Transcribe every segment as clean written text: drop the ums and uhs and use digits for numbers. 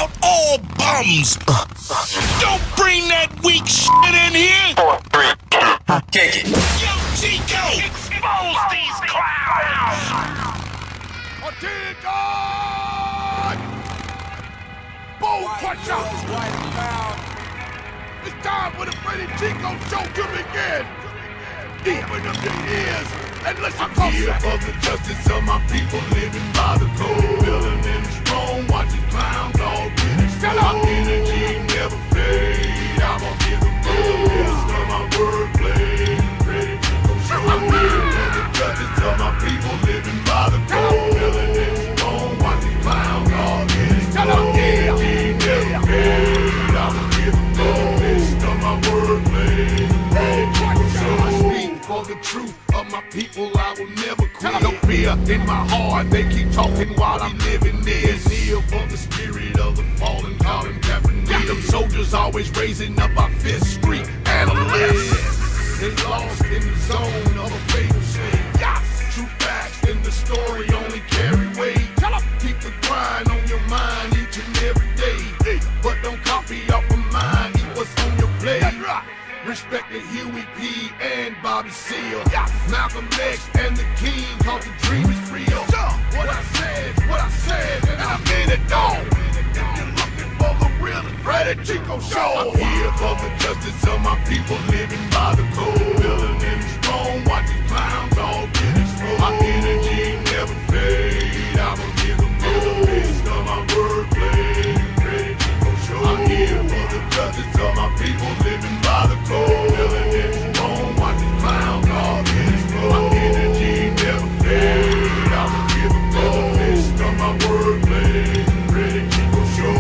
out all bums. Don't bring that weak shit in here. 4, 3, 2, kick it. Yo, Chico. Expose these clowns! Attention! Bold crusher! It's time for the Freddy Chico show to begin! Open up your ears and listen closer! I'm here for the justice of my people living by the code. Building in strong, watching clowns all get exposed. My energy never fade. I'm gonna give them all this of my wordplay. Freddy Chico show. I'm here for the justice of my people living by the code. Building in strong, watching clowns all get exposed. My energy never fade. I'm gonna give them all this of my wordplay. Freddy Chico show. I speak for the truth of my people, I will never quit. No fear in my heart, they keep talking while I'm living this. Kneel for the spirit of the fallen, calling Japanese. Them soldiers always raising up our Fifth Street adolescents. They lost in the zone of a fatal sin. True facts in the story only carry weight. Keep the grind on your mind each and every day. But don't copy off of mine, eat what's on your plate. Respect the Huey P. and Bobby Seale. Malcolm X and the King, cause the dream is real. What I said, and I mean it all. If you're looking for the real Freddy Chico show, I'm here for the justice of my people living by the code. Building in strong, watching clowns all get exposed. My energy never fade. I'ma give them all based on my wordplay. Freddy Chico show. I'm here for the justice of my people living by the code. Building in strong, watching clowns all get exposed. My energy never fade. I'ma give them all based on my wordplay. Freddy Chico show.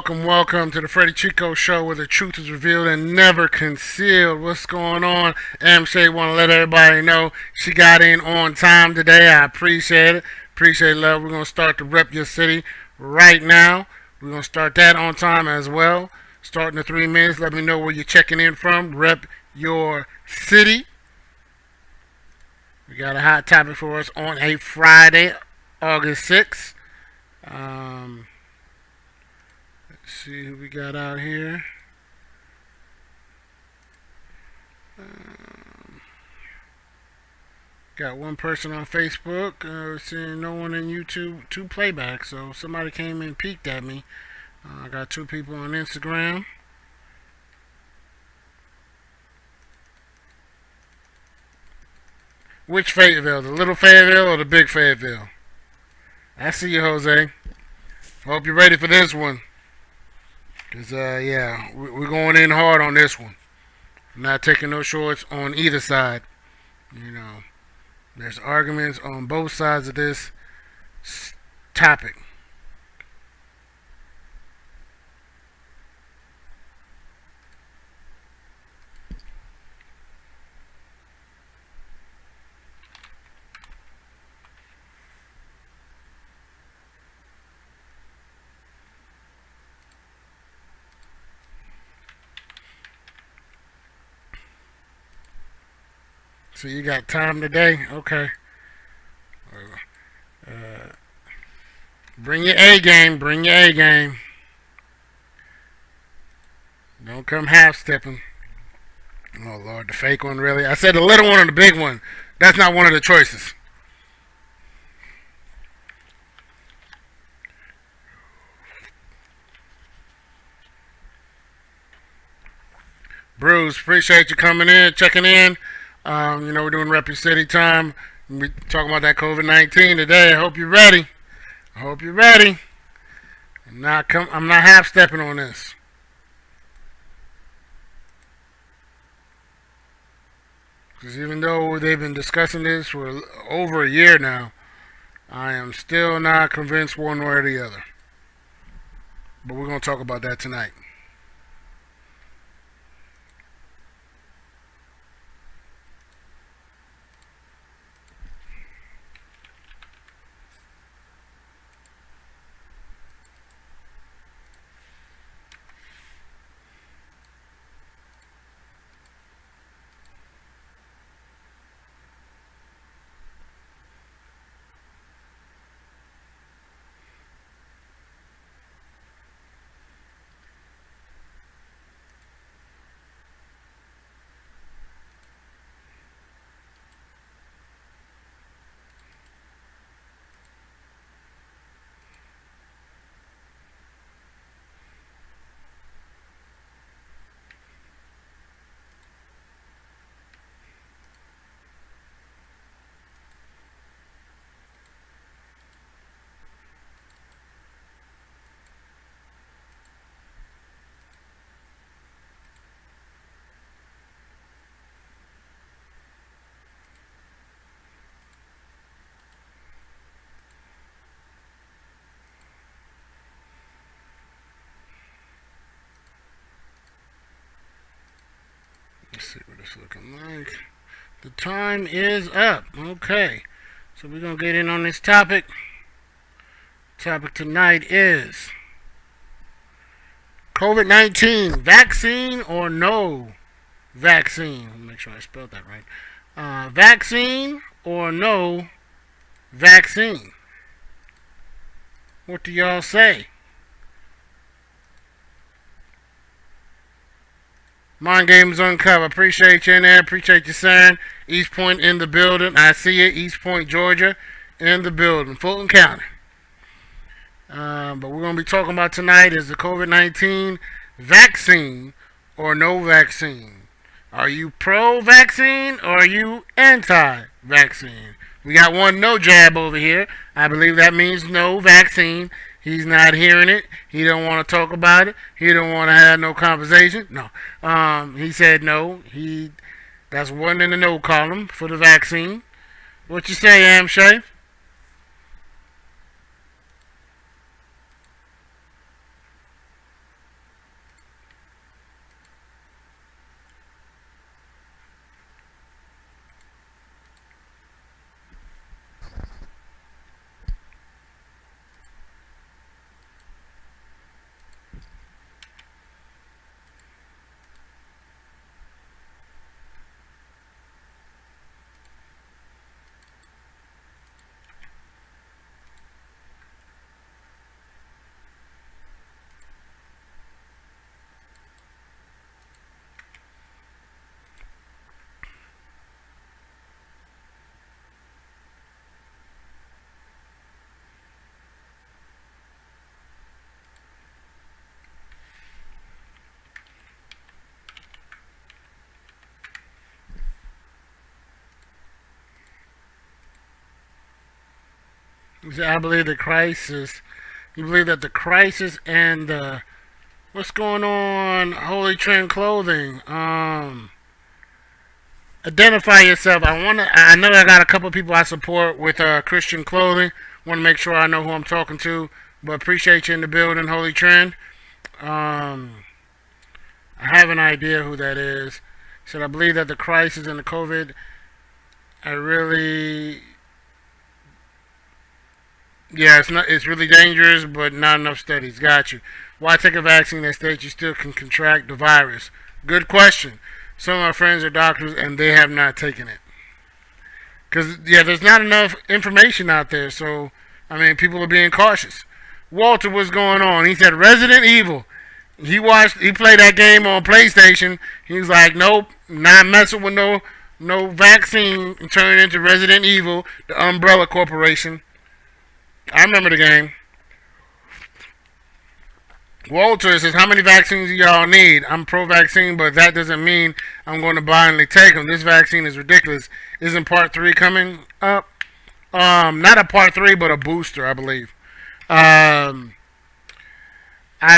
Welcome to the Freddy Chico show where the truth is revealed and never concealed. What's going on? MJ want to let everybody know she got in on time today. I appreciate it. Appreciate love. We're going to start to rep your city right now. We're going to start that on time as well. Starting in 3 minutes. Let me know where you're checking in from. Rep your city. We got a hot topic for us on a Friday, August 6th. See who we got out here. Got one person on Facebook. Seeing no one in YouTube. 2 playbacks. So somebody came and peeked at me. I got 2 people on Instagram. Which Fayetteville? The little Fayetteville or the big Fayetteville? I see you, Jose. Hope you're ready for this one. Because, yeah, we're going in hard on this one. Not taking no shorts on either side. You know, there's arguments on both sides of this topic. So you got time today? Okay. Bring your A game. Bring your A game. Don't come half stepping. Oh Lord, the fake one really? I said the little one or the big one. That's not one of the choices. Bruce, appreciate you coming in, checking in. You know, we're doing Rep Your City time. We're talking about that COVID-19 today. I hope you're ready. I'm not half stepping on this. Because even though they've been discussing this for over a year now, I am still not convinced one way or the other. But we're going to talk about that tonight. Let's see what it's looking like. The time is up. Okay. So we're going to get in on this topic. Topic tonight is COVID-19, vaccine or no vaccine? Let me make sure I spelled that right. Vaccine or no vaccine? What do y'all say? Mind Games Uncovered. Appreciate you in there. Appreciate you, Saren. East Point in the building. I see it. East Point, Georgia in the building. Fulton County. But we're going to be talking about tonight is the COVID-19 vaccine or no vaccine. Are you pro-vaccine or are you anti-vaccine? We got one no jab over here. I believe that means no vaccine. He's not hearing it. He don't want to talk about it. He don't want to have no conversation. No. He said no. That's one in the no column for the vaccine. What you say, Amshay? I believe the crisis. You believe that the crisis and what's going on? Holy Trend Clothing. Identify yourself. I know I got a couple of people I support with Christian clothing. Want to make sure I know who I'm talking to. But appreciate you in the building, Holy Trend. I have an idea who that is. Said I believe that the crisis and the COVID are really. Yeah, it's really dangerous, but not enough studies. Got you. Why take a vaccine that states you still can contract the virus? Good question. Some of my friends are doctors, and they have not taken it. Because, yeah, there's not enough information out there, so, I mean, people are being cautious. Walter, what's going on? He said Resident Evil. He played that game on PlayStation. He was like, nope, not messing with no vaccine, and turned into Resident Evil, the Umbrella Corporation. I remember the game. Walter says, how many vaccines do y'all need? I'm pro-vaccine, but that doesn't mean I'm going to blindly take them. This vaccine is ridiculous. Isn't part 3 coming up? Not a part 3, but a booster, I believe. I've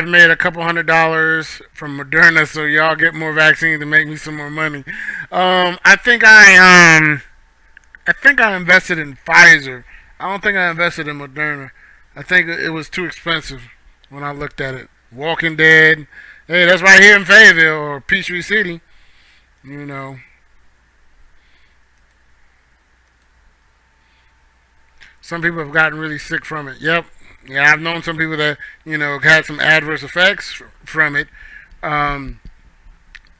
made a couple $100 from Moderna, so y'all get more vaccines to make me some more money. I think I invested in Pfizer. I don't think I invested in Moderna. I think it was too expensive when I looked at it. Walking Dead. Hey, that's right here in Fayetteville or Peachtree City. You know. Some people have gotten really sick from it. Yep. Yeah, I've known some people that, had some adverse effects from it.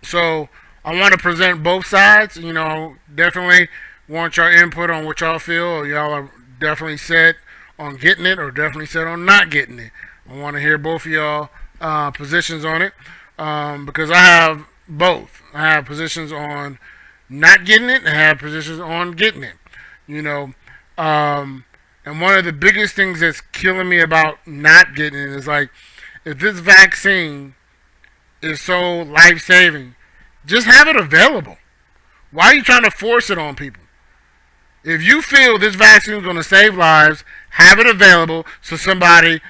So I want to present both sides. Definitely want your input on what y'all feel. Or y'all are definitely set on getting it or definitely set on not getting it. I want to hear both of y'all positions on it because I have both. I have positions on not getting it and I have positions on getting it. And one of the biggest things that's killing me about not getting it is like, if this vaccine is so life-saving, just have it available. Why are you trying to force it on people? If you feel this vaccine is going to save lives, have it available so somebody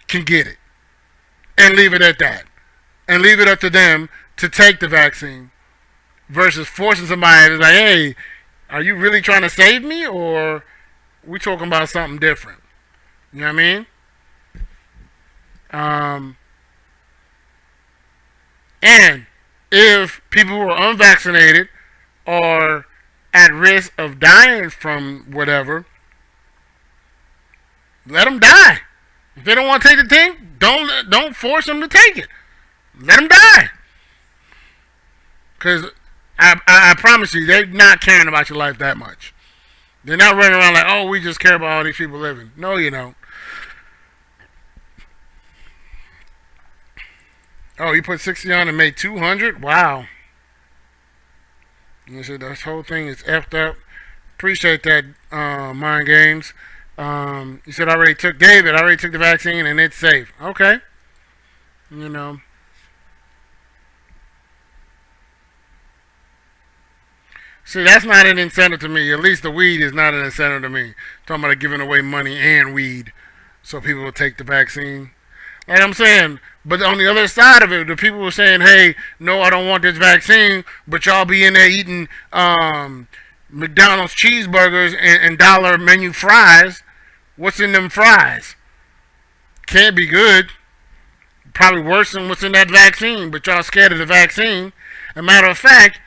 can get it. And leave it at that. And leave it up to them to take the vaccine. Versus forcing somebody to like, hey, are you really trying to save me? Or we talking about something different? You know what I mean? And if people who are unvaccinated are at risk of dying from whatever, let them die. If they don't want to take the thing, don't force them to take it. Let them die. Because I promise you, they're not caring about your life that much. They're not running around like, oh, we just care about all these people living. No, you don't. Oh, you put 60 on and made 200? Wow. You said this whole thing is effed up. Appreciate that, Mind Games. You said I already took the vaccine and it's safe. Okay. See, that's not an incentive to me. At least the weed is not an incentive to me. Talking about giving away money and weed so people will take the vaccine. Like I'm saying, but on the other side of it, the people were saying, hey, no, I don't want this vaccine, but y'all be in there eating McDonald's cheeseburgers and dollar menu fries. What's in them fries? Can't be good. Probably worse than what's in that vaccine, but y'all scared of the vaccine. As a matter of fact,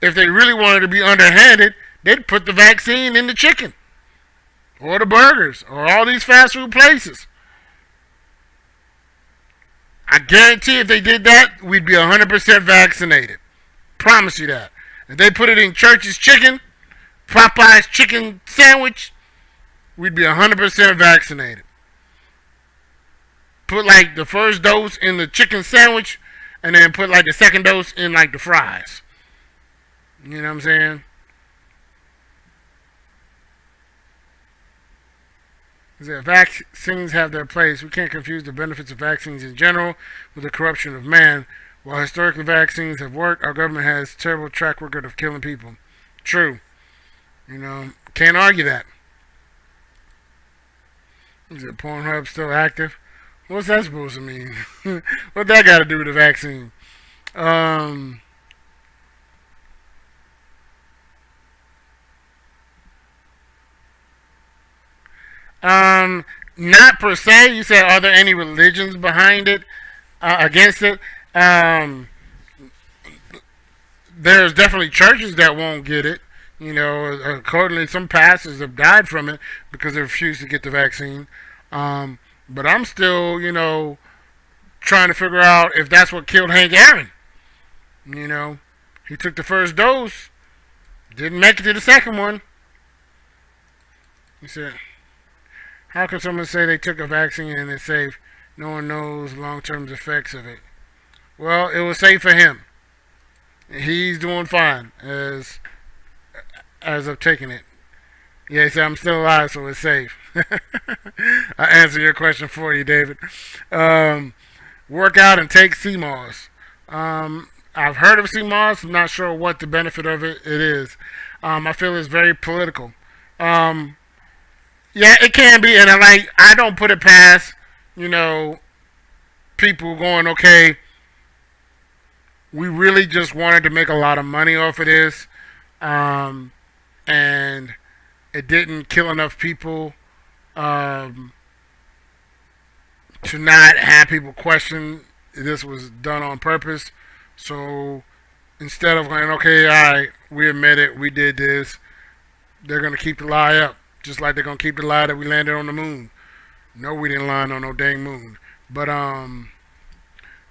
if they really wanted to be underhanded, they'd put the vaccine in the chicken or the burgers or all these fast food places. I guarantee if they did that, we'd be 100% vaccinated. Promise you that. If they put it in Church's chicken, Popeye's chicken sandwich, we'd be 100% vaccinated. Put like the first dose in the chicken sandwich and then put like the second dose in like the fries. You know what I'm saying? Vaccines have their place. We can't confuse the benefits of vaccines in general with the corruption of man. While historically vaccines have worked, our government has a terrible track record of killing people. True. Can't argue that. Is it Pornhub still active? What's that supposed to mean? What that got to do with the vaccine? Not per se. You said, are there any religions behind it, against it? There's definitely churches that won't get it. Accordingly, some pastors have died from it because they refused to get the vaccine. But I'm still, trying to figure out if that's what killed Hank Aaron. He took the first dose, didn't make it to the second one. He said, how can someone say they took a vaccine and it's safe? No one knows long-term effects of it. Well, it was safe for him. He's doing fine as of taking it. Yeah, he said, I'm still alive, so it's safe. I answered your question for you, David. Work out and take CMOS. I've heard of CMOS. I'm not sure what the benefit of it is. I feel it's very political. Yeah, it can be, and I don't put it past, people going, okay, we really just wanted to make a lot of money off of this, and it didn't kill enough people um, to not have people question this was done on purpose. So instead of going, okay, all right, we admit it, we did this, they're going to keep the lie up. Just like they're going to keep the lie that we landed on the moon. No, we didn't land on no dang moon. But,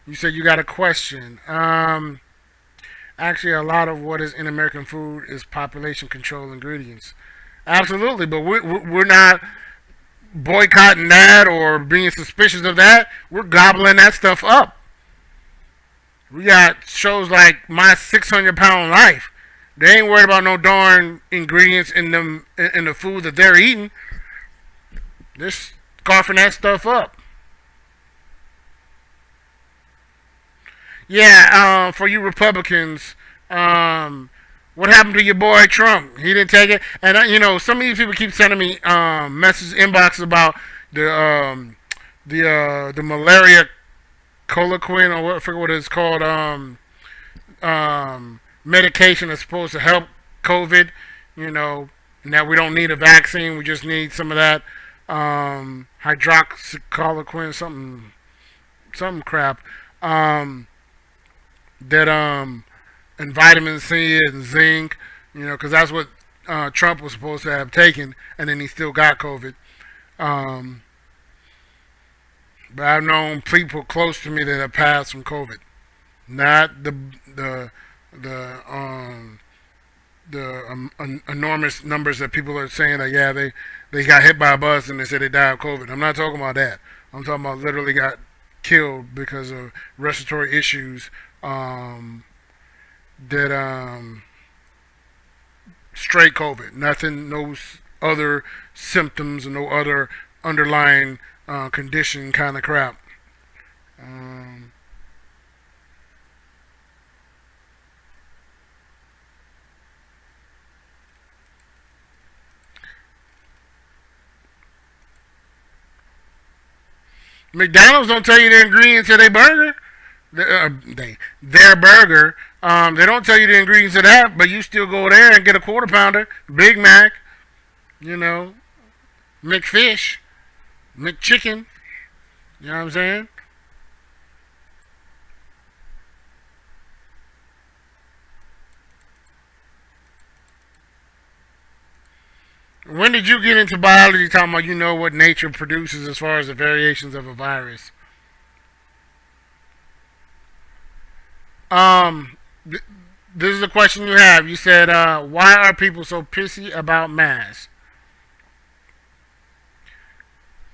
you said you got a question. Actually, a lot of what is in American food is population control ingredients. Absolutely, but we're not boycotting that or being suspicious of that. We're gobbling that stuff up. We got shows like My 600-Pound Life. They ain't worried about no darn ingredients in the food that they're eating. They're scarfing that stuff up. Yeah, for you Republicans, what happened to your boy Trump? He didn't take it. And, some of these people keep sending me message inboxes about the malaria chloroquine, or what, I forget what it's called, medication that's supposed to help COVID, and that we don't need a vaccine. We just need some of that hydroxychloroquine, something crap. And vitamin C and zinc, because that's what Trump was supposed to have taken, and then he still got COVID. But I've known people close to me that have passed from COVID, not the enormous numbers that people are saying that they got hit by a bus and they said they died of COVID. I'm not talking about that. I'm talking about literally got killed because of respiratory issues. Straight COVID, nothing, no other symptoms, no other underlying condition kind of crap. McDonald's don't tell you the ingredients of their burger. Their burger. They don't tell you the ingredients of that, but you still go there and get a quarter pounder, Big Mac, McFish, McChicken. You know what I'm saying? When did you get into biology talking about what nature produces as far as the variations of a virus? This is the question you have. You said, why are people so pissy about masks?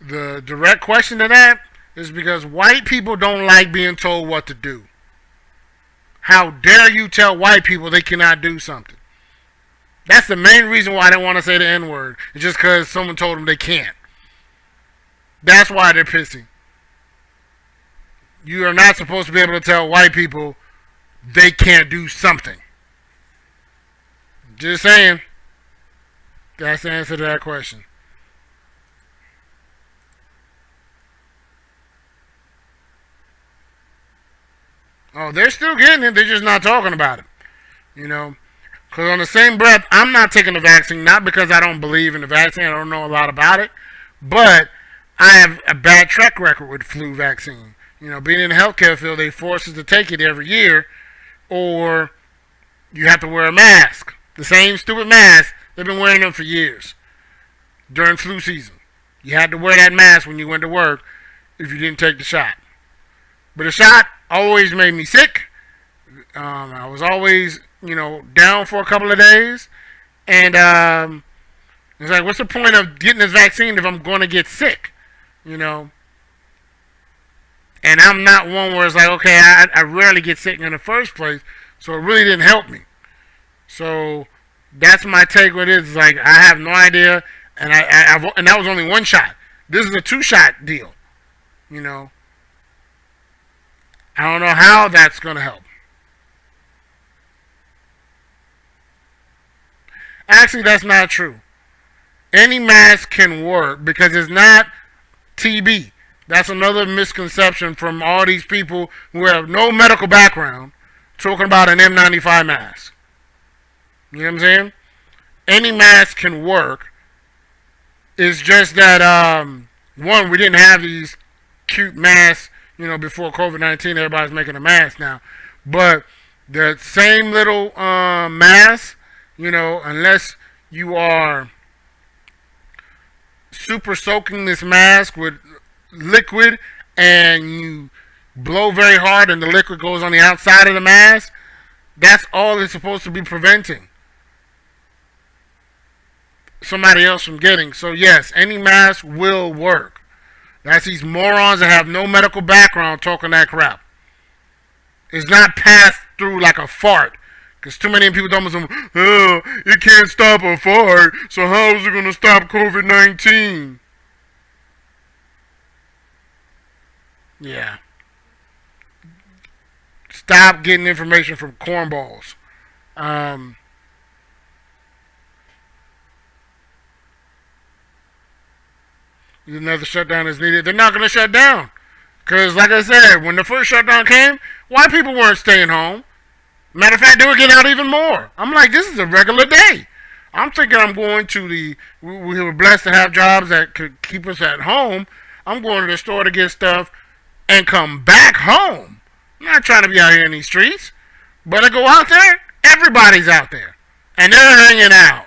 The direct question to that is because white people don't like being told what to do. How dare you tell white people they cannot do something? That's the main reason why they want to say the N-word. It's just because someone told them they can't. That's why they're pissy. You are not supposed to be able to tell white people they can't do something. Just saying. That's the answer to that question. Oh, they're still getting it. They're just not talking about it. Because on the same breath, I'm not taking the vaccine, not because I don't believe in the vaccine. I don't know a lot about it. But I have a bad track record with flu vaccine. Being in the healthcare field, they force us to take it every year, or you have to wear a mask. The same stupid mask. They've been wearing them for years. During flu season, you had to wear that mask when you went to work if you didn't take the shot. But the shot always made me sick. I was always, down for a couple of days. And it's like, what's the point of getting this vaccine if I'm going to get sick? And I'm not one where it's like, okay, I rarely get sick in the first place, so it really didn't help me. So that's my take with it. It's like, I have no idea, and and that was only one shot. This is a 2-shot deal. I don't know how that's going to help. Actually, that's not true. Any mask can work because it's not TB. That's another misconception from all these people who have no medical background talking about an N95 mask. You know what I'm saying? Any mask can work It's just that one, we didn't have these cute masks, before COVID-19. Everybody's making a mask now, but the same little mask, unless you are super soaking this mask with liquid and you blow very hard and the liquid goes on the outside of the mask, that's all it's supposed to be preventing somebody else from getting. So yes, any mask will work. That's these morons that have no medical background talking that crap. It's not passed through like a fart. Because too many people don't say, oh, it can't stop a fart, so how is it going to stop COVID-19? Yeah. Stop getting information from cornballs. Another shutdown is needed. They're not going to shut down. Because, like I said, when the first shutdown came, white people weren't staying home. Matter of fact, they were getting out even more. I'm like, this is a regular day. I'm thinking I'm going to we were blessed to have jobs that could keep us at home. I'm going to the store to get stuff and come back home. I'm not trying to be out here in these streets. But I go out there, everybody's out there. And they're hanging out.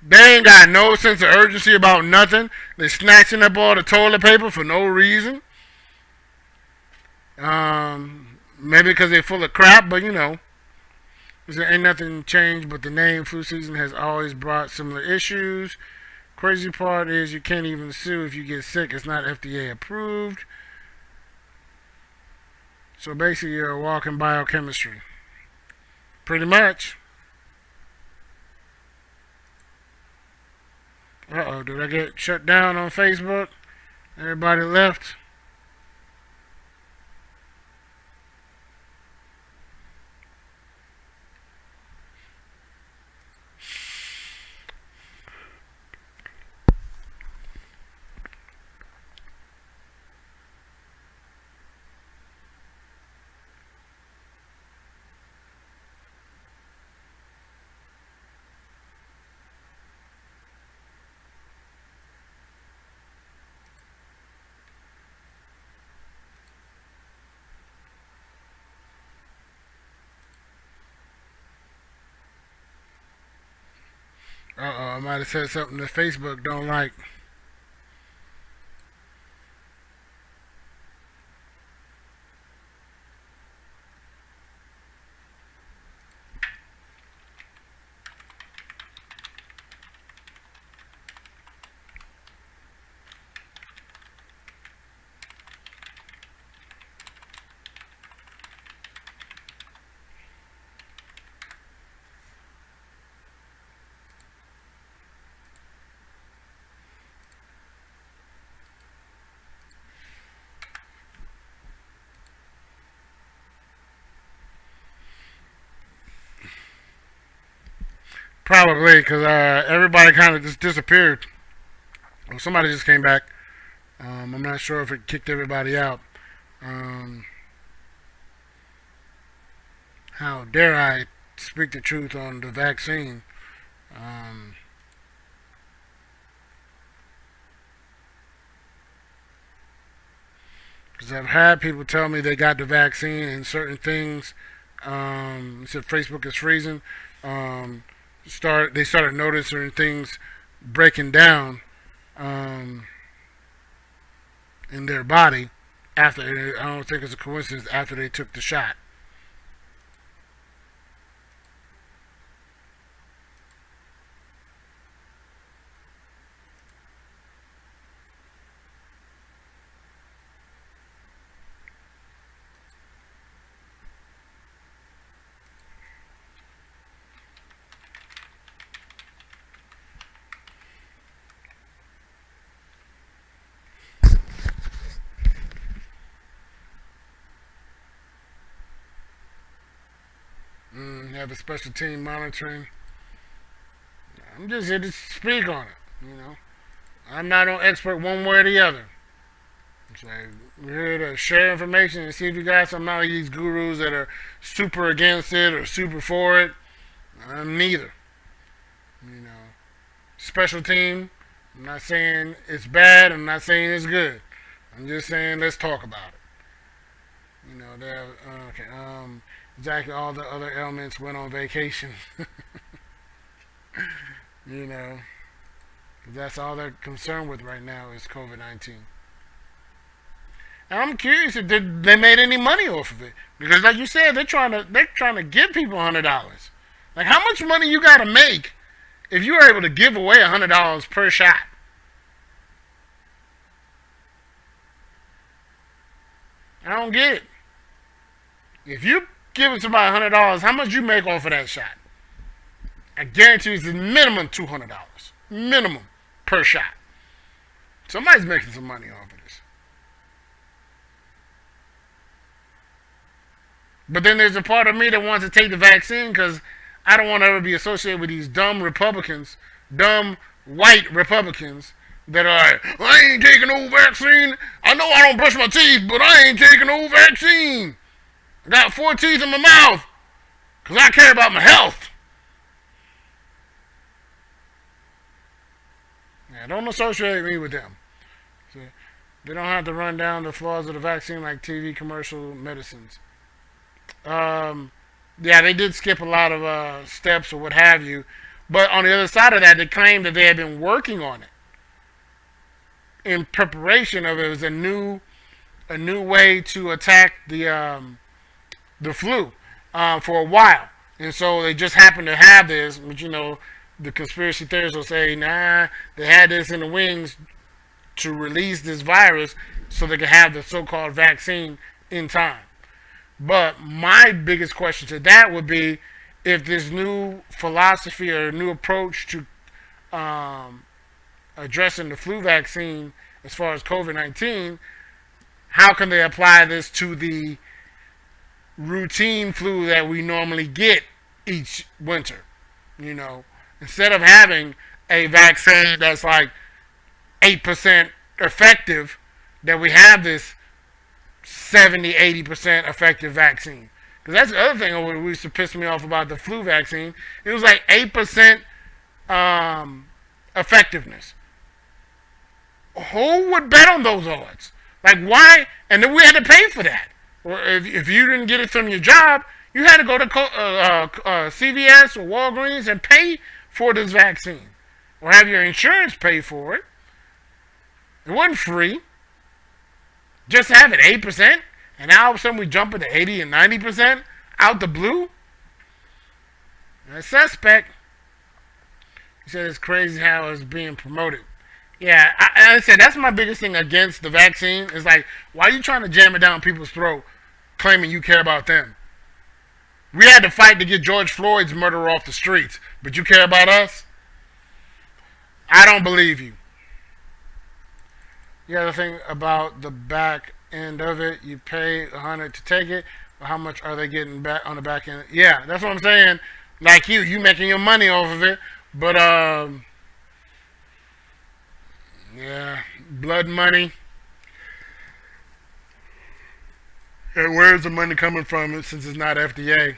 They ain't got no sense of urgency about nothing. They're snatching up all the toilet paper for no reason. Maybe because they're full of crap, but there ain't nothing changed, but the name flu season has always brought similar issues. Crazy part is you can't even sue if you get sick. It's not FDA approved. So basically you're a walking biochemistry. Pretty much. Uh-oh, did I get shut down on Facebook? Everybody left? Uh-oh, I might have said something that Facebook don't like. Probably, because everybody kind of just disappeared. Well, somebody just came back. I'm not sure if it kicked everybody out. How dare I speak the truth on the vaccine? Because I've had people tell me they got the vaccine and certain things. Said Facebook is freezing. They started noticing certain things breaking down in their body after. I don't think it's a coincidence after they took the shot. Have a special team monitoring. I'm just here to speak on it, I'm not an expert one way or the other. So we're here to share information and see if you got some out of these gurus that are super against it or super for it. I'm neither. special team. I'm not saying it's bad. I'm not saying it's good. I'm just saying let's talk about it. You know, okay. Exactly. All the other elements went on vacation. You know, that's all they're concerned with right now is COVID-19. And I'm curious if they made any money off of it, because like you said, they're trying to give people $100. Like, how much money you got to make if you are able to give away $100 per shot? I don't get it. If you giving somebody $100, how much you make off of that shot? I guarantee it's minimum $200. Minimum per shot. Somebody's making some money off of this. But then there's a part of me that wants to take the vaccine because I don't want to ever be associated with these dumb Republicans, dumb white Republicans that are like, I ain't taking no vaccine. I know I don't brush my teeth, but I ain't taking no vaccine. I got 4 teeth in my mouth because I care about my health. Yeah, don't associate me with them. So they don't have to run down the flaws of the vaccine like TV commercial medicines. Yeah, they did skip a lot of steps or what have you. But on the other side of that, they claimed that they had been working on it in preparation of it. It was a new way to attack the flu for a while. And so they just happened to have this, but you know, the conspiracy theorists will say, nah, they had this in the wings to release this virus so they could have the so-called vaccine in time. But my biggest question to that would be if this new philosophy or new approach to addressing the flu vaccine as far as COVID-19, how can they apply this to the routine flu that we normally get each winter? You know, instead of having a vaccine that's like 8% effective, that we have this 70-80% effective vaccine. Because that's the other thing that used to piss me off about the flu vaccine. It was like 8% effectiveness. Who would bet on those odds? Like, why? And then we had to pay for that. Or if you didn't get it from your job, you had to go to CVS or Walgreens and pay for this vaccine. Or have your insurance pay for it. It wasn't free. Just to have it 8%, and now all of a sudden we jump into 80 and 90% out the blue. That's suspect. He said it's crazy how it's being promoted. Yeah, I said that's my biggest thing against the vaccine. Is like, why are you trying to jam it down people's throat, claiming you care about them? We had to fight to get George Floyd's murderer off the streets, but you care about us? I don't believe you. The other thing about the back end of it, you pay $100 to take it, but how much are they getting back on the back end? Yeah, that's what I'm saying. Like you making your money off of it, but yeah, blood money. And where's the money coming from since it's not FDA?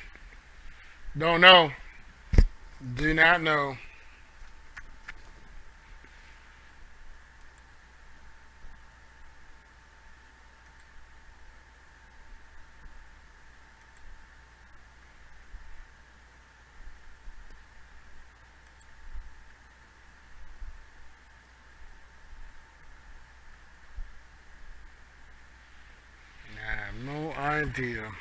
Don't know. Do not know. No idea.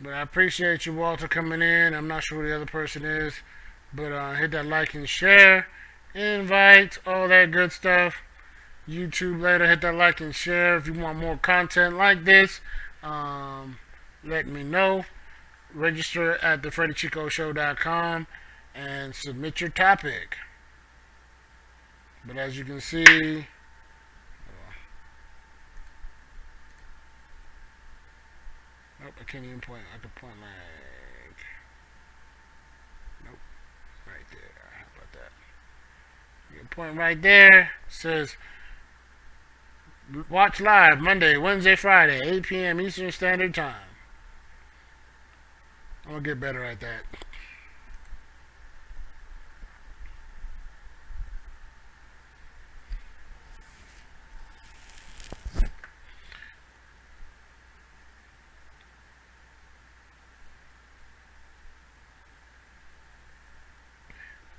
But I appreciate you, Walter, coming in. I'm not sure who the other person is, but hit that like and share, invite, all that good stuff. YouTube later, hit that like and share. If you want more content like this, let me know. Register at thefreddychicoshow.com and submit your topic. But as you can see, nope, I can't even point. I can point like, nope, right. Your point right there says watch live Monday, Wednesday, Friday, 8 p.m. Eastern Standard Time. I'm gonna get better at that.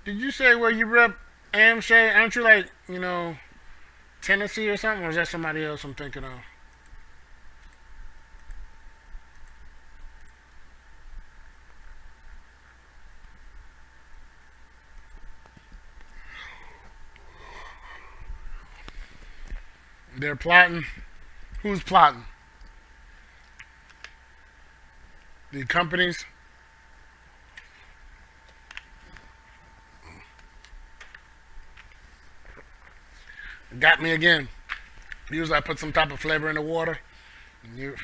Did you say where you rep, Shay? Aren't you like, Tennessee or something? Or is that somebody else I'm thinking of? They're plotting. Who's plotting? The companies? Got me again. Usually I put some type of flavor in the water. And you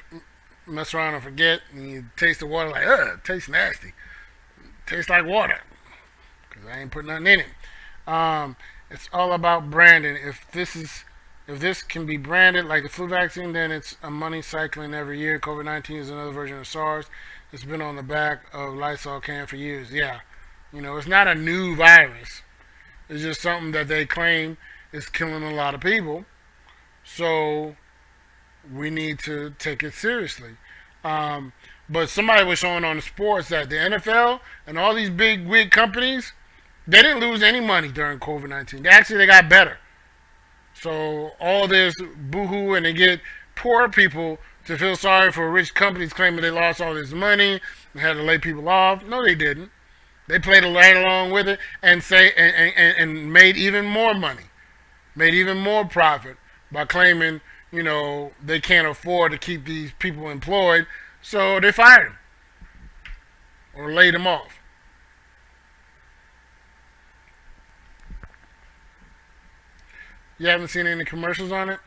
mess around and forget. And you taste the water like, ugh, it tastes nasty. It tastes like water. Because I ain't put nothing in it. It's all about branding. If this can be branded like the flu vaccine, then it's a money cycling every year. COVID-19 is another version of SARS. It's been on the back of Lysol can for years. Yeah. It's not a new virus. It's just something that they claim is killing a lot of people. So we need to take it seriously. But somebody was showing on the sports that the NFL and all these big wig companies, they didn't lose any money during COVID-19. They got better. So all this boohoo, and they get poor people to feel sorry for rich companies claiming they lost all this money and had to lay people off. No, they didn't. They played right along with it and and made even more money, made even more profit by claiming, they can't afford to keep these people employed, so they fired them or laid them off. You haven't seen any commercials on it?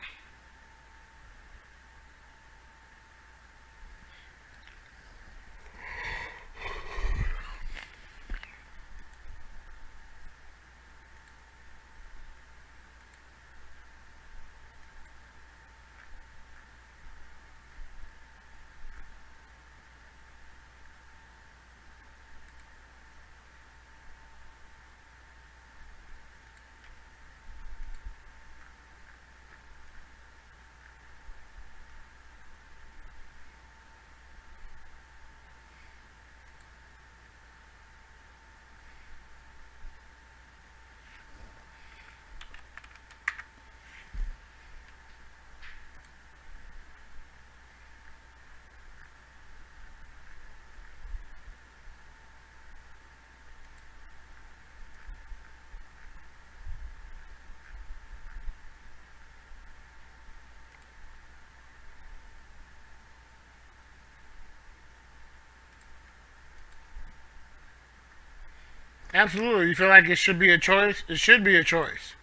Absolutely. You feel like it should be a choice? It should be a choice.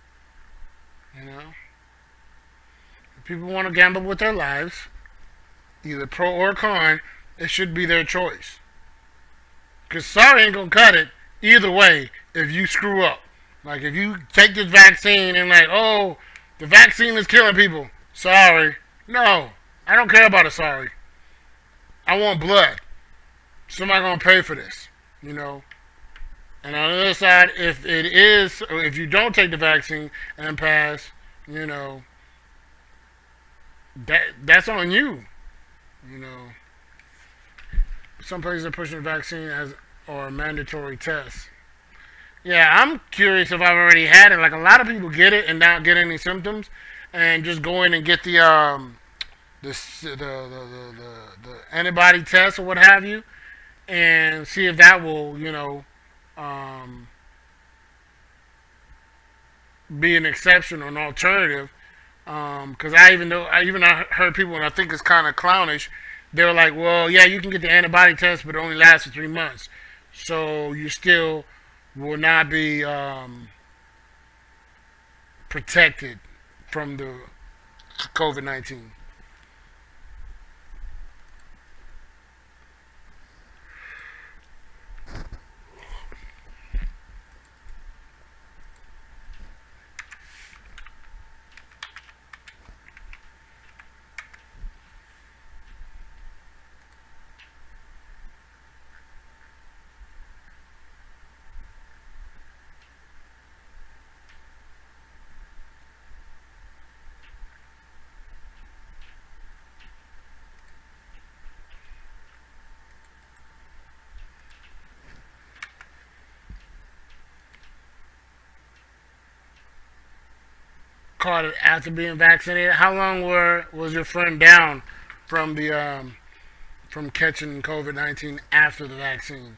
If people want to gamble with their lives, either pro or con, it should be their choice. Because sorry ain't going to cut it either way if you screw up. Like if you take this vaccine and like, oh, the vaccine is killing people. Sorry. No. I don't care about a sorry. I want blood. Somebody going to pay for this. And on the other side, if you don't take the vaccine and pass, that's on you. Some places are pushing the vaccine or a mandatory test. Yeah, I'm curious if I've already had it. Like a lot of people get it and not get any symptoms, and just go in and get the antibody test or what have you, and see if that will be an exception or an alternative. Because I heard people, and I think it's kind of clownish. They were like, well, yeah, you can get the antibody test, but it only lasts for 3 months, so you still will not be protected from the COVID-19. caught it after being vaccinated. How long was your friend down from the from catching COVID-19 after the vaccine?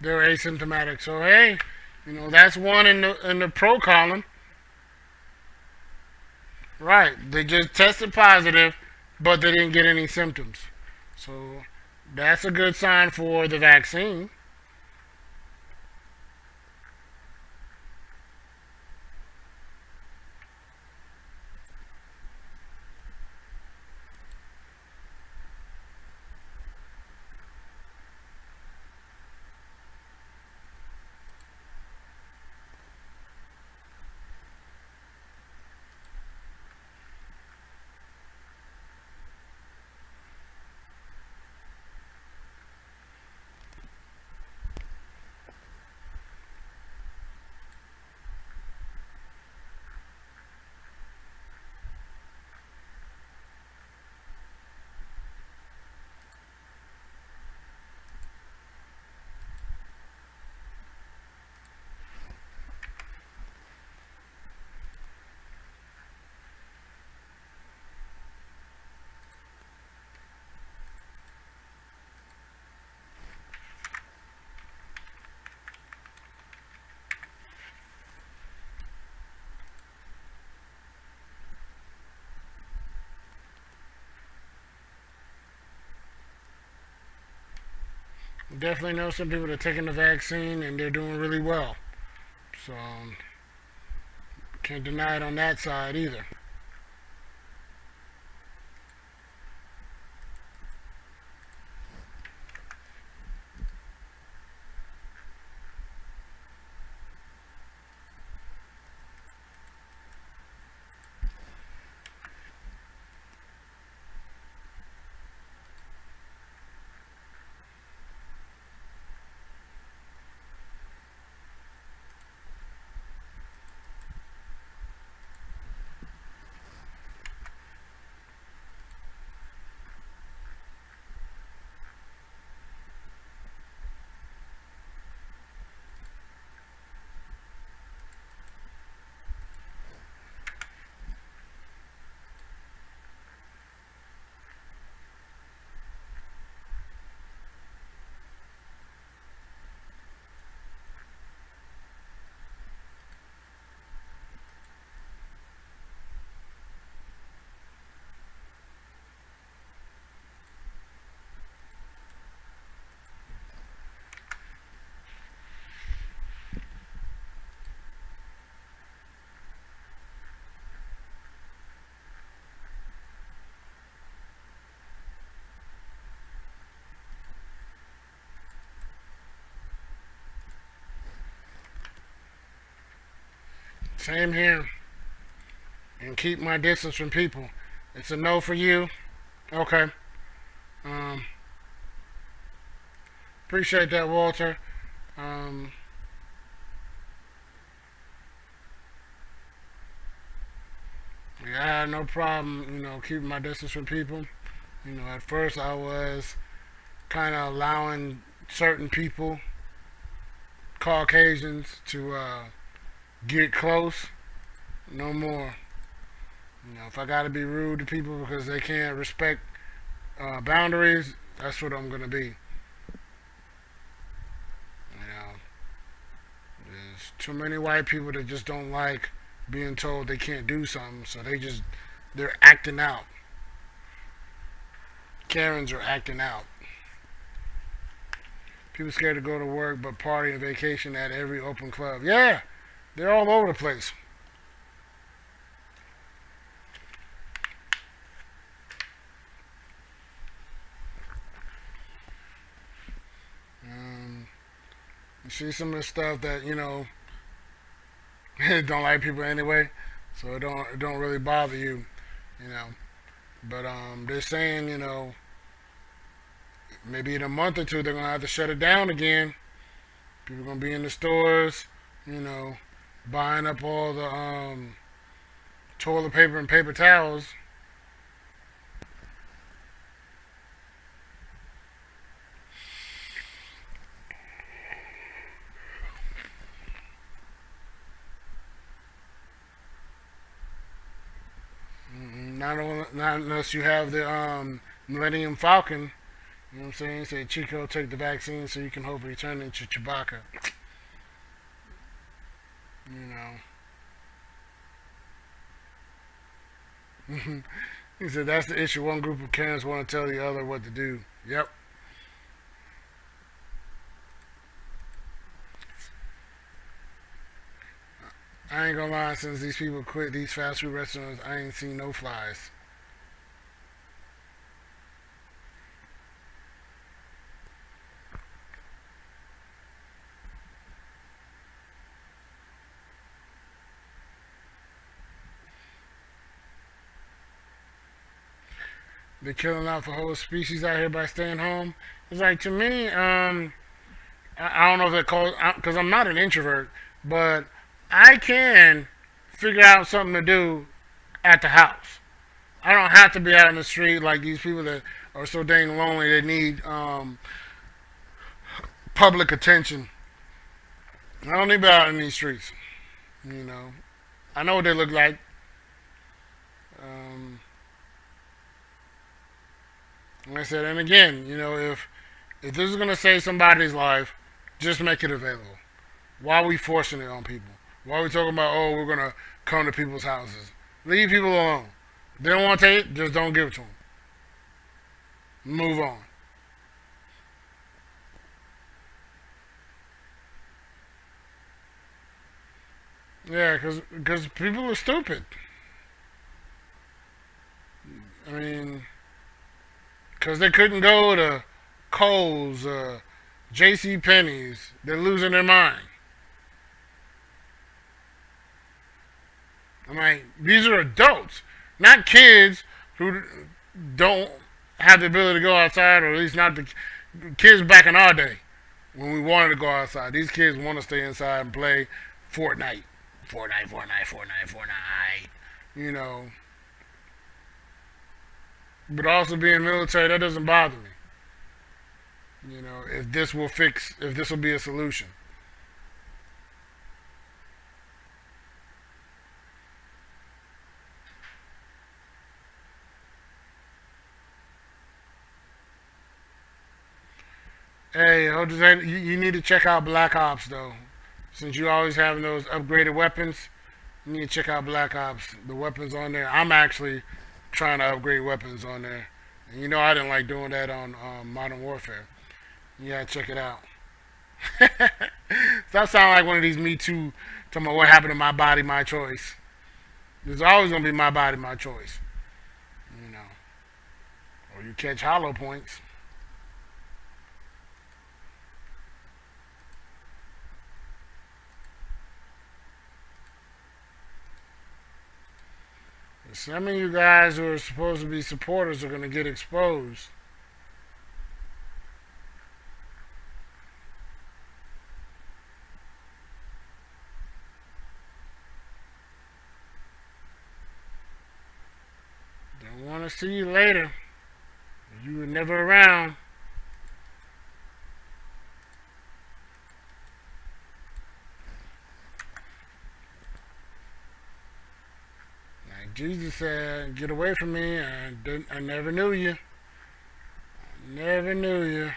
They're asymptomatic. So hey, that's one in the pro column. Right. They just tested positive, but they didn't get any symptoms. So that's a good sign for the vaccine. Definitely know some people that are taking the vaccine and they're doing really well. So can't deny it on that side either. Same here. And keep my distance from people. It's a no for you. Okay. Um, Appreciate that, Walter. Um, yeah, I had no problem, keeping my distance from people. At first I was kind of allowing certain people, Caucasians, to get close. No more. If I gotta be rude to people because they can't respect boundaries, that's what I'm gonna be. There's too many white people that just don't like being told they can't do something, so they're acting out. Karens are acting out. People scared to go to work but party and vacation at every open club. Yeah, they're all over the place. You see some of the stuff that, don't like people anyway. so it don't really bother you, you know. But they're saying, maybe in a month or two they're gonna have to shut it down again. People are gonna be in the stores, you know, buying up all the toilet paper and paper towels. Not unless you have the Millennium Falcon. You know what I'm saying? Say Chico, take the vaccine so you can hopefully turn into Chewbacca. You know. He said that's the issue. One group of Karens want to tell the other what to do. Yep. I ain't gonna lie, since these people quit these fast food restaurants, I ain't seen no flies. They're killing off a whole species out here by staying home. It's like, to me, I don't know if they're called, because I'm not an introvert, but I can figure out something to do at the house. I don't have to be out in the street like these people that are so dang lonely they need public attention. I don't need to be out in these streets. You know, I know what they look like. Um, like I said, and again, if this is gonna save somebody's life, just make it available. Why are we forcing it on people? Why are we talking about, oh, we're gonna come to people's houses? Leave people alone. If they don't want to take it, just don't give it to them. Move on. Yeah, because people are stupid. I mean, because they couldn't go to Kohl's, J.C. Penney's. They're losing their mind. I'm like, these are adults, not kids who don't have the ability to go outside, or at least not the kids back in our day when we wanted to go outside. These kids want to stay inside and play Fortnite. Fortnite. You know. But also being military, that doesn't bother me. You know, if this will be a solution. Hey, you need to check out Black Ops though. Since you always having those upgraded weapons, you need to check out Black Ops. The weapons on there. I'm actually trying to upgrade weapons on there. And I didn't like doing that on Modern Warfare. You gotta check it out. That sounds like one of these Me Too talking about what happened to my body, my choice. There's always gonna be my body, my choice. Or you catch hollow points. Some of you guys who are supposed to be supporters are going to get exposed. Don't want to see you later. You were never around. Jesus said, get away from me. I never knew you. I never knew you.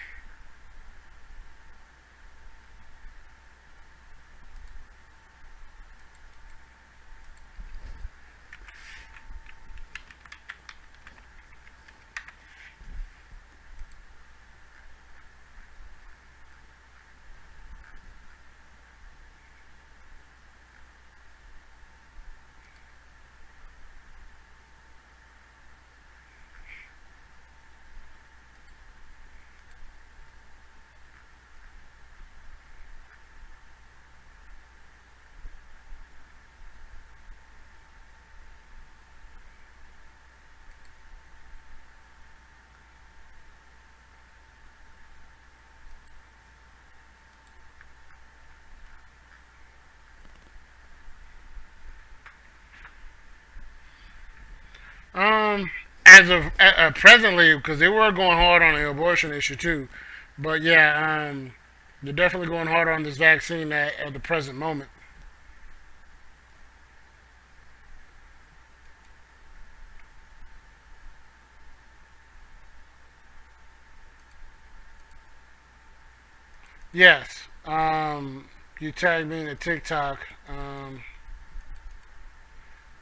as of presently, because they were going hard on the abortion issue too, but yeah, they're definitely going hard on this vaccine at the present moment. Yes. You tagged me in the TikTok.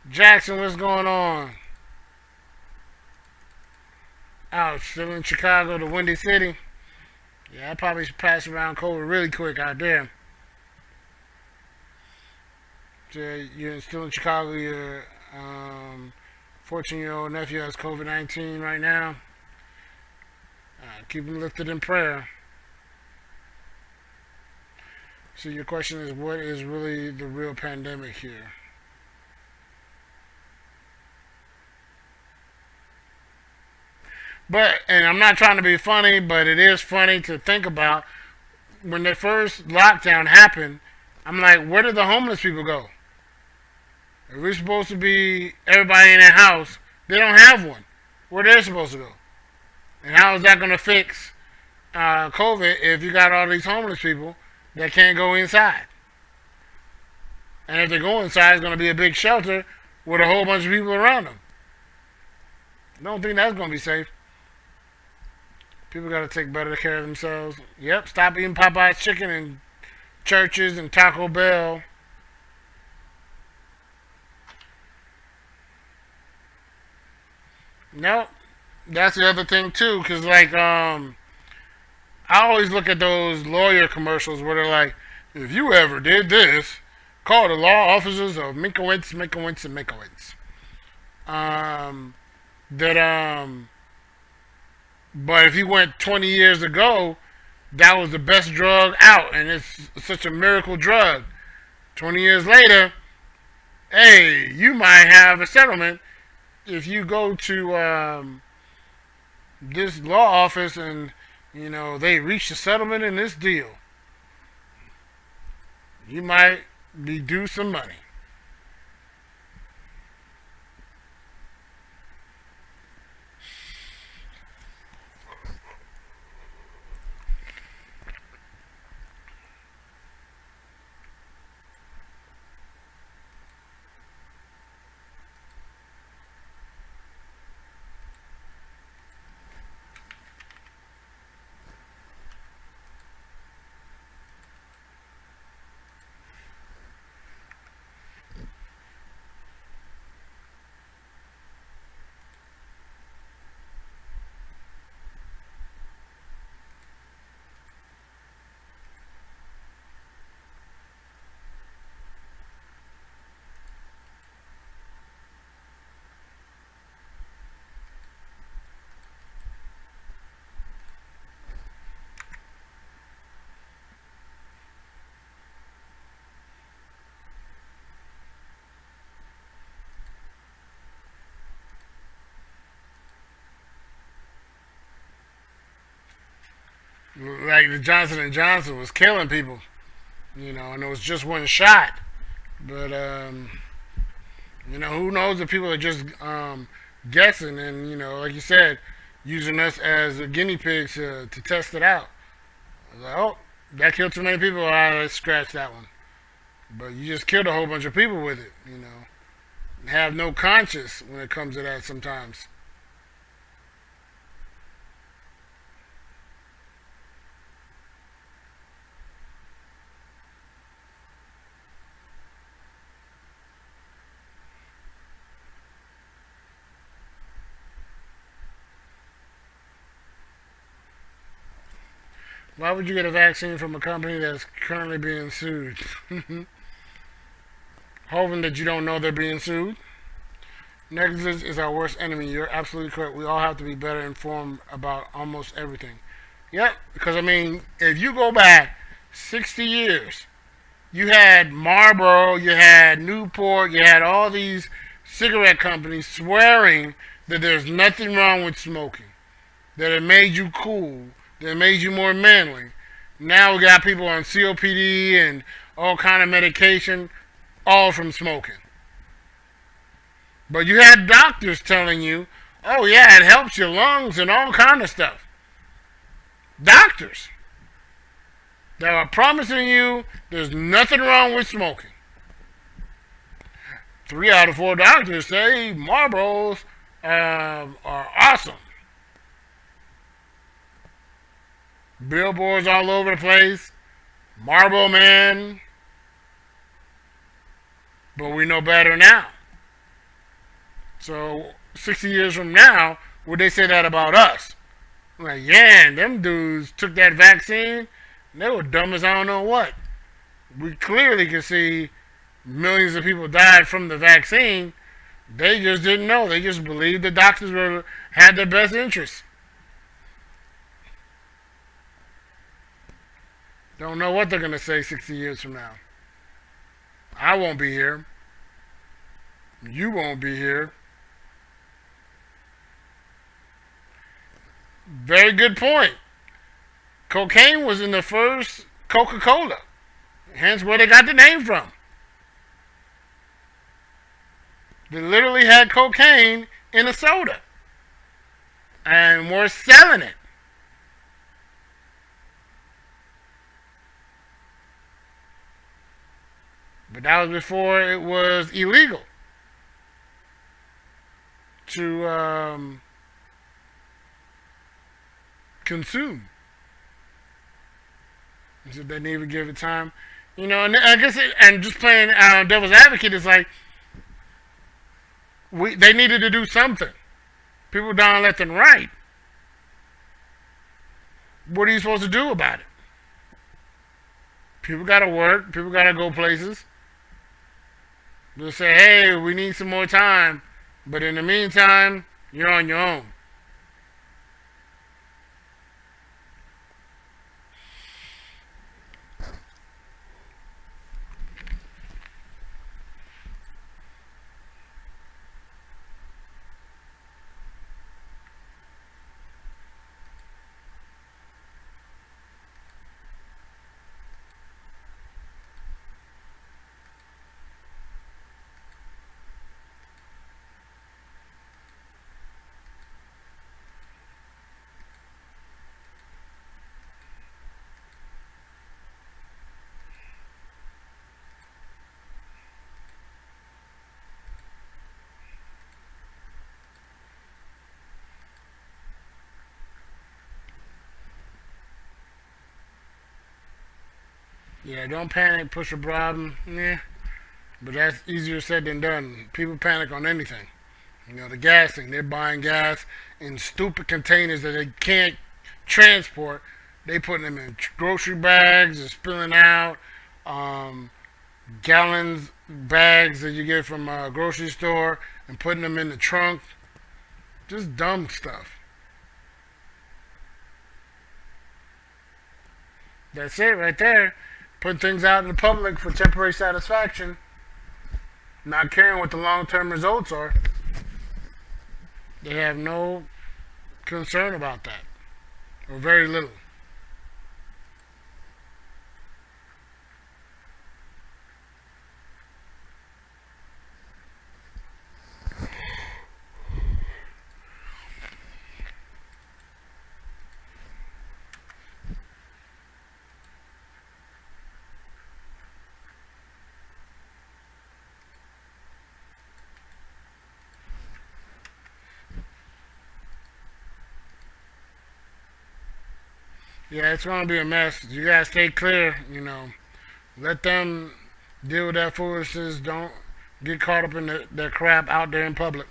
Jackson, what's going on? Ouch, still in Chicago, the Windy City. Yeah, I probably should pass around COVID really quick out there. So you're still in Chicago, your 14-year-old nephew has COVID-19 right now. Keep him lifted in prayer. So your question is, what is really the real pandemic here? But, and I'm not trying to be funny, but it is funny to think about. When the first lockdown happened, I'm like, where did the homeless people go? If we're supposed to be everybody in their house, they don't have one. Where they're supposed to go? And how is that going to fix COVID if you got all these homeless people that can't go inside? And if they go inside, it's going to be a big shelter with a whole bunch of people around them. I don't think that's going to be safe. People got to take better care of themselves. Yep, stop eating Popeye's chicken in churches and Taco Bell. Nope. That's the other thing too, because like I always look at those lawyer commercials where they're like, if you ever did this, call the law officers of Minkowitz, Minkowitz, and Minkowitz. But if you went 20 years ago, that was the best drug out, and it's such a miracle drug. 20 years later, hey, you might have a settlement if you go to this law office and, you know, they reach a settlement in this deal. You might be due some money. Like the Johnson & Johnson was killing people, you know, and it was just one shot. But, you know, who knows if people are just guessing and, you know, like you said, using us as a guinea pigs to test it out. Like, oh, that killed too many people, let's scratch that one. But you just killed a whole bunch of people with it, you know. Have no conscience when it comes to that sometimes. Why would you get a vaccine from a company that's currently being sued? Hoping that you don't know they're being sued. Negligence is our worst enemy. You're absolutely correct. We all have to be better informed about almost everything. Yep, because I mean, if you go back 60 years, you had Marlboro, you had Newport, you had all these cigarette companies swearing that there's nothing wrong with smoking, that it made you cool, that made you more manly. Now we got people on COPD and all kind of medication, all from smoking. But you had doctors telling you, Oh yeah, it helps your lungs and all kind of stuff. Doctors that are promising you there's nothing wrong with smoking. 3 out of 4 doctors say Marlboros are awesome. Billboards all over the place. Marlboro Man. But we know better now. So 60 years from now, would they say that about us? Like, yeah, them dudes took that vaccine, and they were dumb as I don't know what. We clearly can see millions of people died from the vaccine. They just didn't know. They just believed the doctors had their best interests. Don't know what they're going to say 60 years from now. I won't be here. You won't be here. Very good point. Cocaine was in the first Coca-Cola. Hence where they got the name from. They literally had cocaine in a soda. And were selling it. But that was before it was illegal to consume. So they didn't even give it time. You know, and I guess, and just playing devil's advocate is like, they needed to do something. People down left and right. What are you supposed to do about it? People got to work. People got to go places. They'll say, hey, we need some more time. But in the meantime, you're on your own. Yeah, don't panic, push a problem. Yeah, but that's easier said than done. People panic on anything. You know, the gas thing. They're buying gas in stupid containers that they can't transport. They putting them in grocery bags and spilling out. Gallons, bags that you get from a grocery store and putting them in the trunk. Just dumb stuff. That's it right there. Putting things out in the public for temporary satisfaction, not caring what the long-term results are. They have no concern about that, or very little. Yeah, it's gonna be a mess. You gotta stay clear, you know. Let them deal with that foolishness. Don't get caught up in their crap out there in public.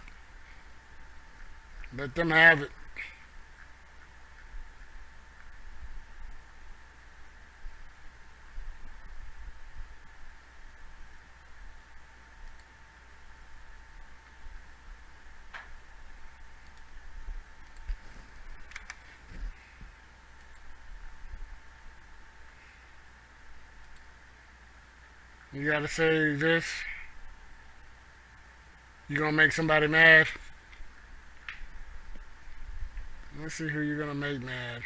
Let them have it. You gotta say this. You're gonna make somebody mad. Let's see who you're gonna make mad.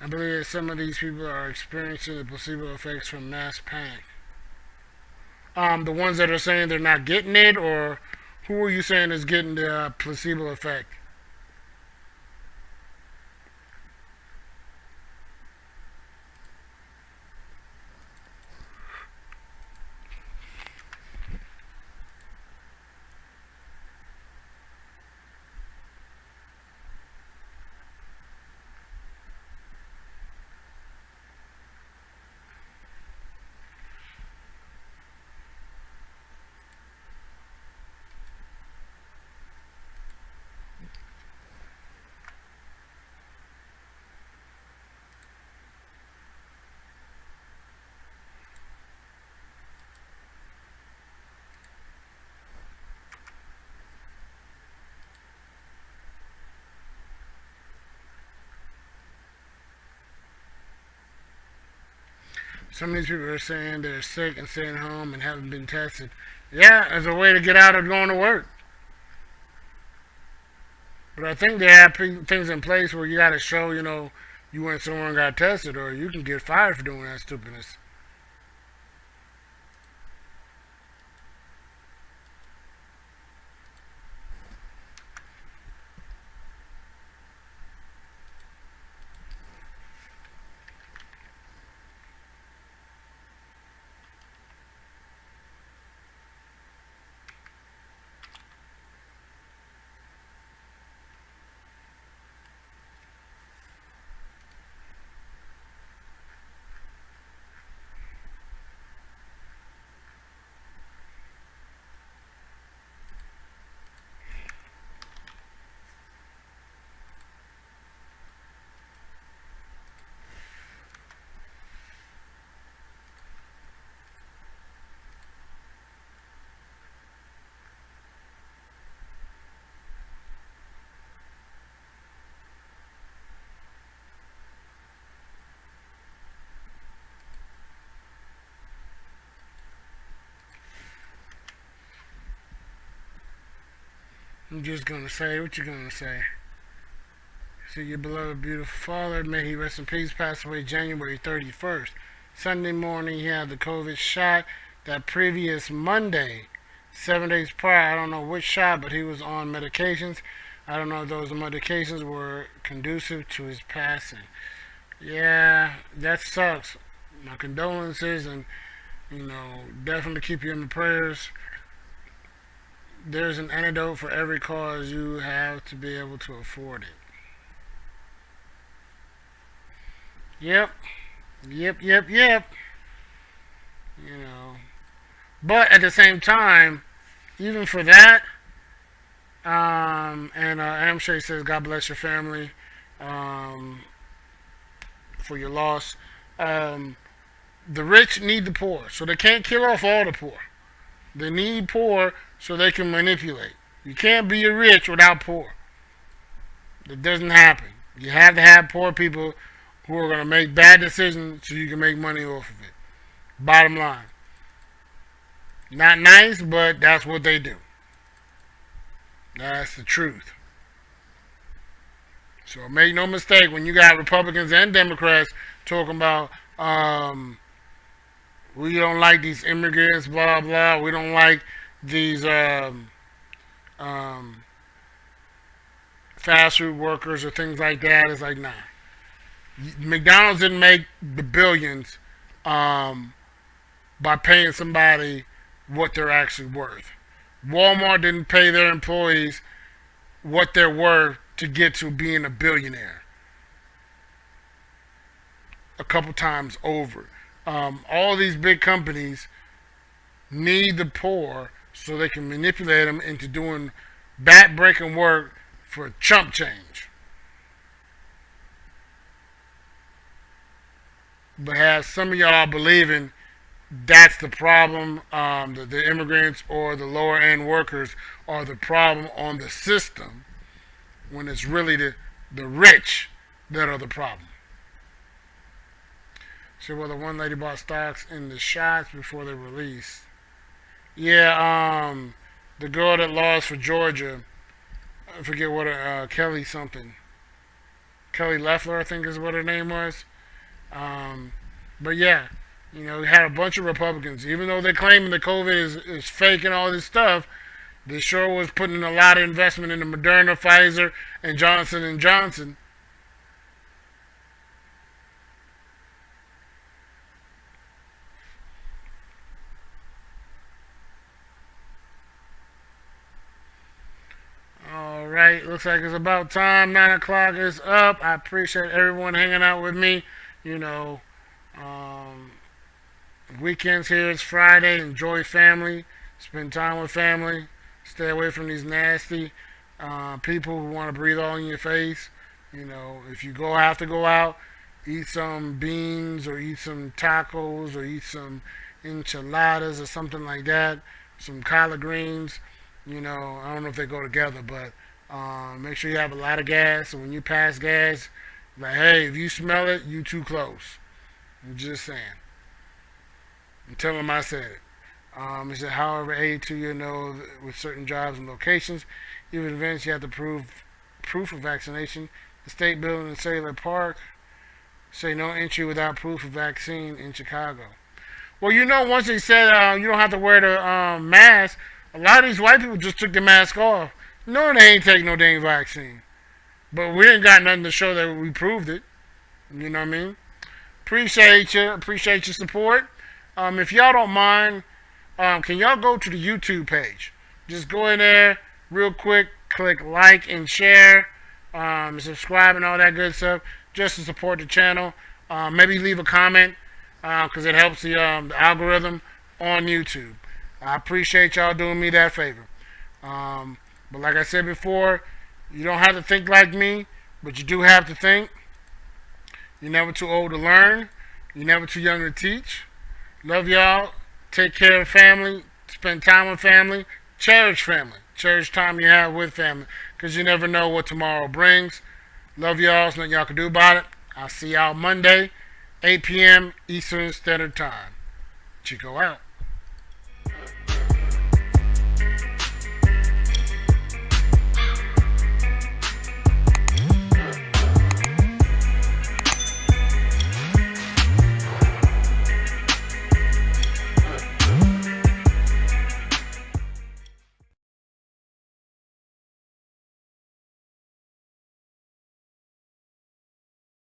I believe that some of these people are experiencing the placebo effects from mass panic. The ones that are saying they're not getting it, or who are you saying is getting the placebo effect? Some of these people are saying they're sick and staying home and haven't been tested. Yeah, as a way to get out of going to work. But I think they have things in place where you got to show, you went somewhere and got tested, or you can get fired for doing that stupidness. I'm just gonna say what you're gonna say. So your beloved, beautiful father, may he rest in peace, passed away January 31st. Sunday morning, he had the COVID shot. That previous Monday, 7 days prior, I don't know which shot, but he was on medications. I don't know if those medications were conducive to his passing. Yeah, that sucks. My condolences, and definitely keep you in the prayers. There's an antidote for every cause. You have to be able to afford it. Yep. But at the same time, even for that, and Amshay says, God bless your family for your loss. The rich need the poor, so they can't kill off all the poor. They need poor so they can manipulate. You can't be rich without poor. That doesn't happen. You have to have poor people who are going to make bad decisions so you can make money off of it. Bottom line. Not nice, but that's what they do. That's the truth. So make no mistake, when you got Republicans and Democrats talking about we don't like these immigrants, blah, blah. We don't like these fast food workers or things like that. It's like, nah. McDonald's didn't make the billions by paying somebody what they're actually worth. Walmart didn't pay their employees what they're worth to get to being a billionaire. A couple times over. All these big companies need the poor so they can manipulate them into doing back-breaking work for chump change. But have some of y'all believing that's the problem, the immigrants or the lower-end workers are the problem on the system, when it's really the rich that are the problem. So, well, the one lady bought stocks in the shots before they released. Yeah, the girl that lost for Georgia, I forget what, Kelly something. Kelly Loeffler, I think is what her name was. But yeah, you know, we had a bunch of Republicans, even though they're claiming the COVID is fake and all this stuff. They sure was putting a lot of investment into Moderna, Pfizer, and Johnson and Johnson. All right, looks like it's about time. 9 o'clock is up. I appreciate everyone hanging out with me. You know, weekends here. It's Friday. Enjoy family. Spend time with family. Stay away from these nasty people who want to breathe all in your face. You know, if you have to go out, eat some beans or eat some tacos or eat some enchiladas or something like that. Some collard greens. You know, I don't know if they go together, but make sure you have a lot of gas. And when you pass gas, like, hey, if you smell it, you too close. I'm just saying. And tell them I said it. It said, however, 82 you know with certain jobs and locations, even events you have to prove proof of vaccination. The state building in Cellular Park say no entry without proof of vaccine in Chicago. Well, you know, once they said you don't have to wear the mask, a lot of these white people just took the mask off. No, they ain't taking no dang vaccine. But we ain't got nothing to show that we proved it. You know what I mean? Appreciate you. Appreciate your support. If y'all don't mind, can y'all go to the YouTube page? Just go in there real quick, click like and share, subscribe and all that good stuff, just to support the channel. Maybe leave a comment, because it helps the algorithm on YouTube. I appreciate y'all doing me that favor. But like I said before, you don't have to think like me, but you do have to think. You're never too old to learn. You're never too young to teach. Love y'all. Take care of family. Spend time with family. Cherish family. Cherish time you have with family, because you never know what tomorrow brings. Love y'all. There's nothing y'all can do about it. I'll see y'all Monday, 8 p.m. Eastern Standard Time. Chico out.